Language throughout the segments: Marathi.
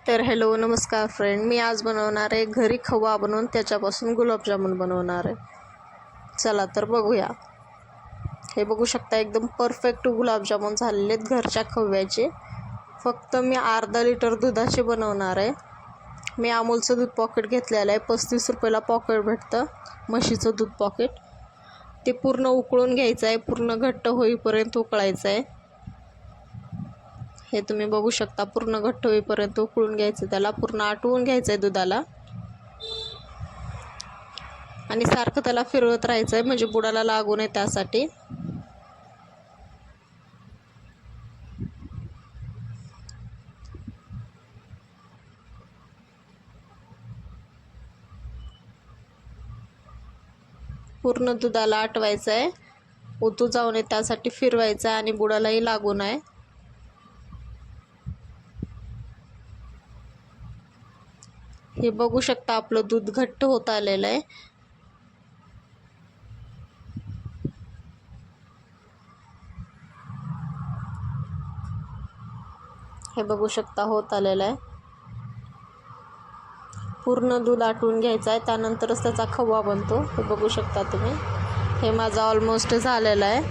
तर हॅलो नमस्कार फ्रेंड, मी आज बनवणार आहे घरी खवा बनवून त्याच्यापासून गुलाबजामुन बनवणार आहे. चला तर बघूया. हे बघू शकता एकदम परफेक्ट गुलाबजामुन झालेले आहेत घरच्या खव्याचे. फक्त मी अर्धा लिटर दुधाचे बनवणार आहे. मी अमूलचं दूध पॉकेट घेतलेलं आहे. 35 रुपयाला पॉकेट भेटतं म्हशीचं दूध पॉकेट. ते पूर्ण उकळून घ्यायचं आहे, पूर्ण घट्ट होईपर्यंत उकळायचं आहे. हे तुम्ही बघू शकता, पूर्ण घट्ट होईपर्यंत उकळून घ्यायचं, त्याला पूर्ण आटवून घ्यायचं आहे दुधाला. आणि सारखं त्याला फिरवत राहायचं आहे म्हणजे बुडाला लागू नये त्यासाठी. पूर्ण दुधाला आटवायचं आहे, ओतू जाऊ नये त्यासाठी फिरवायचं आहे आणि बुडालाही लागू नये. हे बघू शकता आपलं दूध घट्ट होत आलेलं आहे. हे बघू शकता होत आलेलं आहे. पूर्ण दूध आटवून घ्यायचं आहे, त्यानंतरच त्याचा खवा बनतो. हे बघू शकता तुम्ही. हे माझं ऑलमोस्ट झालेलं आहे.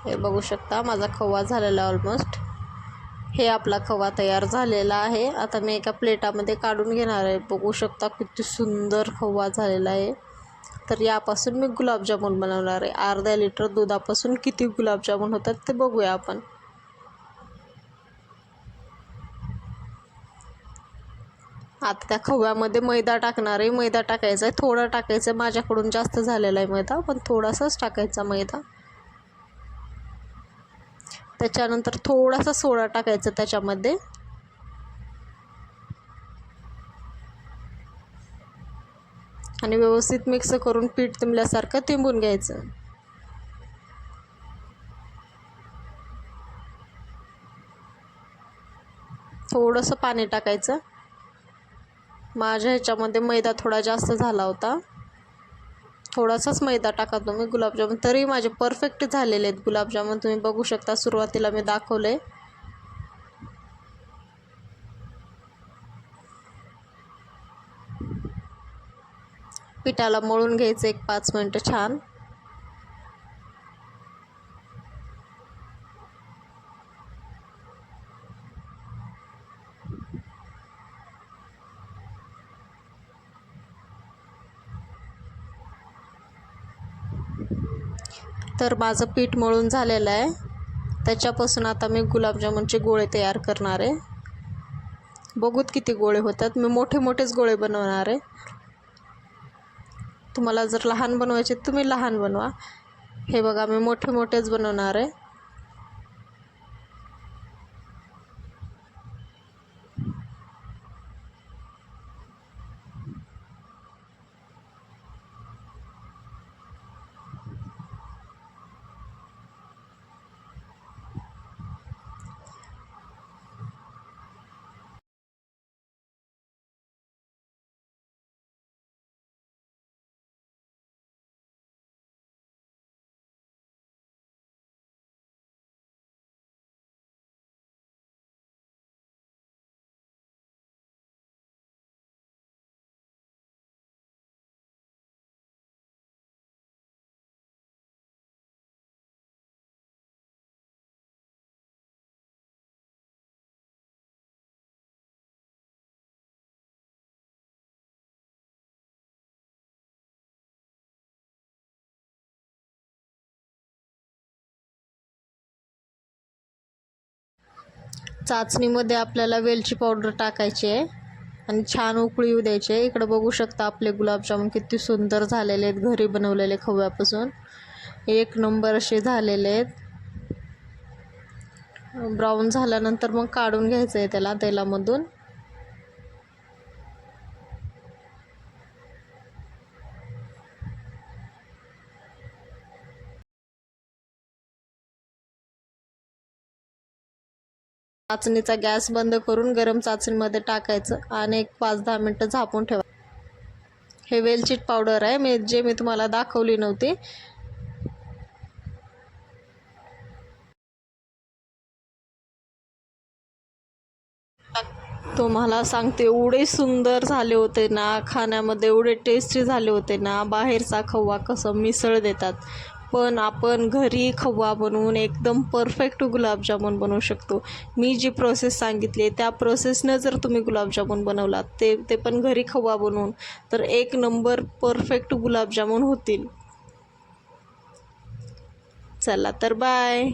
हे बघू शकता माझा खवा झालेला आहे ऑलमोस्ट. हे आपला खवा तयार झालेला आहे. आता मी एका प्लेटामध्ये काढून घेणार आहे. बघू शकता किती सुंदर खवा झालेला आहे. तर यापासून मी गुलाबजामुन बनवणार आहे. अर्धा लिटर दुधापासून किती गुलाबजामुन होतात ते बघूया आपण. आता त्या खव्यामध्ये मैदा टाकणार आहे. मैदा टाकायचा आहे, थोडा टाकायचा आहे. माझ्याकडून जास्त झालेला आहे मैदा, पण थोडासाच टाकायचा मैदा. त्याच्यानंतर थोडासा सोडा टाकायचा त्याच्यामध्ये. आणि व्यवस्थित मिक्स करून पीठ तिंबल्यासारखं तिंबून घ्यायचं. थोडंसं पाणी टाकायचं. माझ्या ह्याच्यामध्ये मैदा थोडा जास्त झाला होता. थोडासाच मैदा टाका तुम्ही. गुलाबजामुन तरी माझे परफेक्ट झालेले आहेत गुलाबजामुन. तुम्ही बघू शकता, सुरुवातीला मी दाखवले. पिठाला मळून घ्यायचं 1-5 मिनटं छान. तर माझं पीठ मळून झालेलं आहे. त्याच्यापासून आता मी गुलाबजामुनचे गोळे तयार करणार आहे. बघूत किती गोळे होतात. मी मोठे मोठेच गोळे बनवणार आहे. तुम्हाला जर लहान बनवायचे तुम्ही लहान बनवा. हे बघा मी मोठे मोठेच बनवणार आहे. चाचणीमध्ये आपल्याला वेलची पावडर टाकायची आहे आणि छान उकळी येऊ द्यायची आहे. इकडं बघू शकता आपले गुलाबजामुन किती सुंदर झालेले आहेत घरी बनवलेले खव्यापासून. एक नंबर असे झालेले आहेत. ब्राऊन झाल्यानंतर मग काढून घ्यायचं आहे त्याला तेलामधून. चाचणीचा गॅस बंद करून गरम चाचणीमध्ये टाकायचं आणि 5-10 मिनटं झाकून ठेवा. हे वेलची पावडर आहे मी तुम्हाला दाखवली नव्हती. तुम्हाला सांगते एवढे सुंदर झाले होते ना, खाण्यामध्ये एवढे टेस्टी झाले होते ना. बाहेरचा खवा कसं मिसळ देतात, पण आपण घरी खवा बनवून एकदम परफेक्ट गुलाबजामुन बनवू शकतो. मी जी प्रोसेस सांगितली त्या प्रोसेसनं जर तुम्ही गुलाबजामुन बनवलात ते पण घरी खवा बनवून, तर एक नंबर परफेक्ट गुलाबजामुन होतील. चला तर बाय.